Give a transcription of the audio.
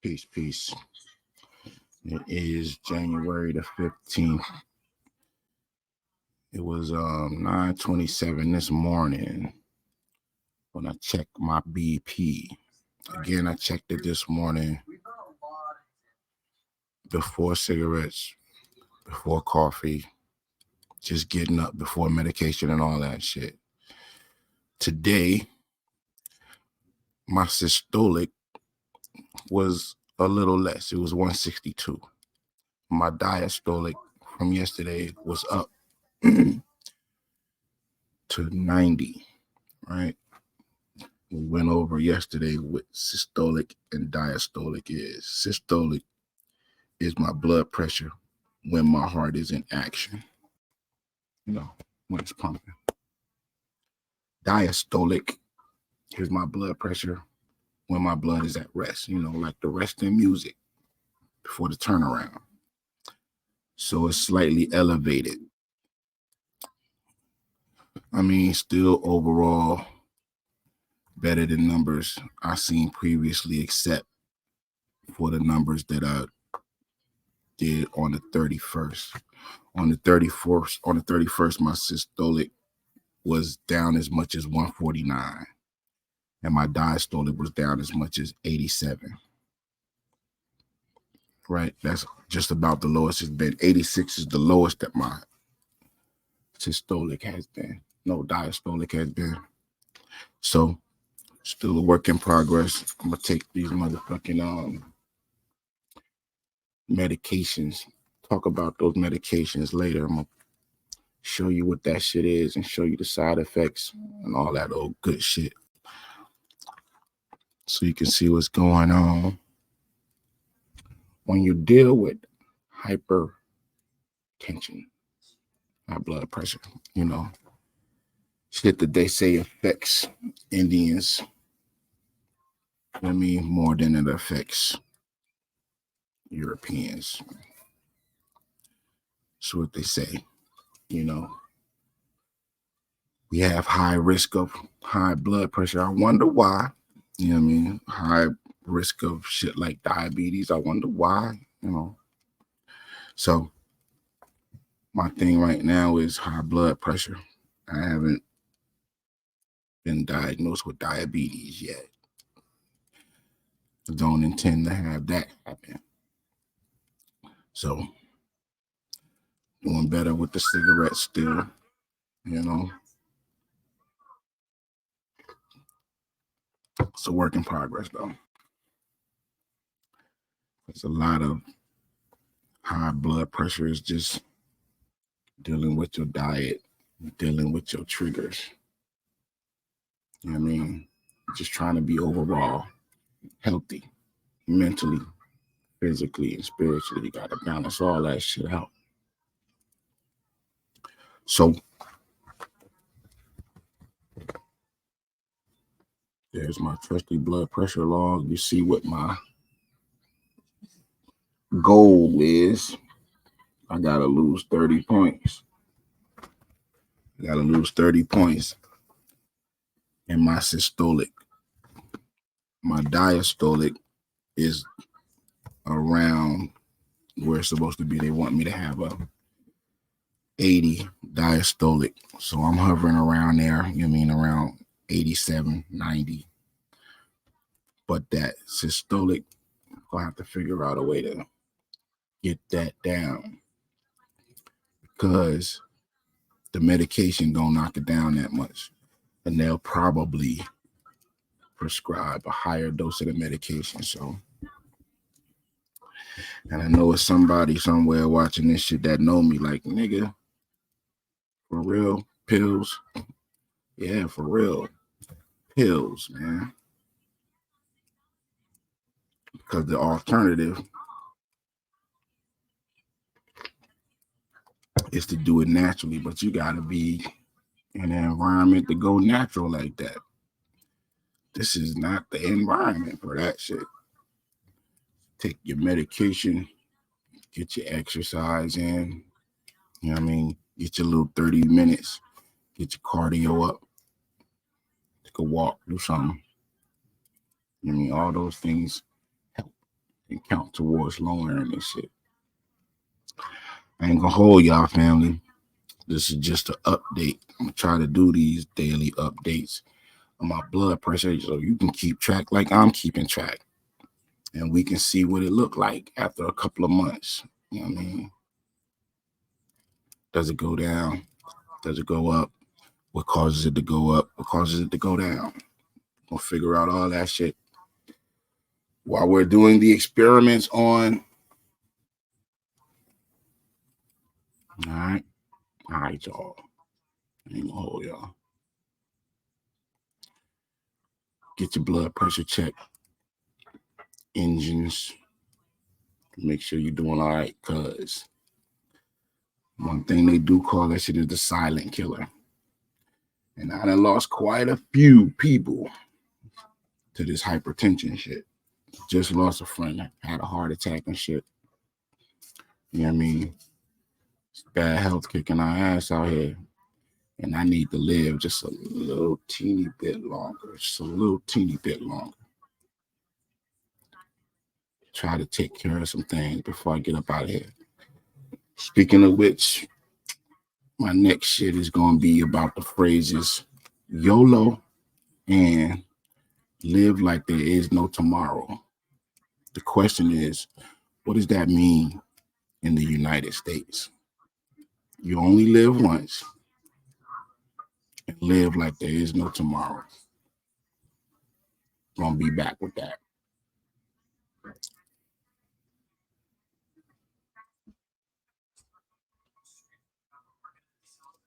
Peace. It is January the 15th. It was 9:27 this morning when I checked my BP. Again, I checked it this morning before cigarettes, before coffee, just getting up before medication and all that shit. Today, my systolic was a little less. It was 162. My diastolic from yesterday was up to 90, right? We went over yesterday what systolic and diastolic is. Systolic is my blood pressure when my heart is in action, when it's pumping. Diastolic is my blood pressure when my blood is at rest, like the rest in music before the turnaround. So it's slightly elevated. I mean, still overall better than numbers I seen previously, except for the numbers that I did on the 31st. On the 31st, my systolic was down as much as 149, and my diastolic was down as much as 87. Right, that's just about the lowest it's been. 86 is the lowest that my systolic has been. No, diastolic has been. So, still a work in progress. I'm gonna take these motherfucking medications. Talk about those medications later. I'm gonna show you what that shit is and show you the side effects and all that old good shit, so you can see what's going on. When you deal with hypertension, high blood pressure, shit that they say affects Indians, more than it affects Europeans. That's what they say, We have high risk of high blood pressure. I wonder why, high risk of shit like diabetes. I wonder why, So my thing right now is high blood pressure. I haven't been diagnosed with diabetes yet. I don't intend to have that happen. So doing better with the cigarettes still, It's a work in progress though. There's a lot of high blood pressure is just dealing with your diet, dealing with your triggers. Just trying to be overall healthy, mentally, physically, and spiritually. You got to balance all that shit out. So there's my trusty blood pressure log. You see what my goal is. I got to lose 30 points. I got to lose 30 points in my systolic. My diastolic is around where it's supposed to be. They want me to have a 80 diastolic. So I'm hovering around there, around 87, 90. But that systolic, I'll have to figure out a way to get that down, because the medication don't knock it down that much. And they'll probably prescribe a higher dose of the medication. So, and I know it's somebody somewhere watching this shit that know me like, nigga, for real, pills? Yeah, for real, pills, man. Because the alternative is to do it naturally, but you got to be in an environment to go natural like that. This is not the environment for that shit. Take your medication, get your exercise in, get your little 30 minutes, get your cardio up, take a walk, do something. All those things help. and count towards lowering this shit. I ain't gonna hold y'all, family. This is just an update. I'm gonna try to do these daily updates on my blood pressure so you can keep track like I'm keeping track. And we can see what it looked like after a couple of months. You know what I mean? Does it go down? Does it go up? What causes it to go up? What causes it to go down? We'll figure out all that shit while we're doing the experiments on. All right, y'all. I ain't gonna hold y'all. Get your blood pressure checked. Engines. Make sure you're doing all right, cause one thing they do call that shit is the silent killer. And I done lost quite a few people to this hypertension shit. Just lost a friend, had a heart attack and shit. You know what I mean? It's bad health kicking our ass out here. And I need to live just a little teeny bit longer. Just a little teeny bit longer. Try to take care of some things before I get up out of here. Speaking of which, my next shit is going to be about the phrases YOLO and live like there is no tomorrow. The question is, what does that mean in the United States? You only live once and live like there is no tomorrow. Gonna be back with that.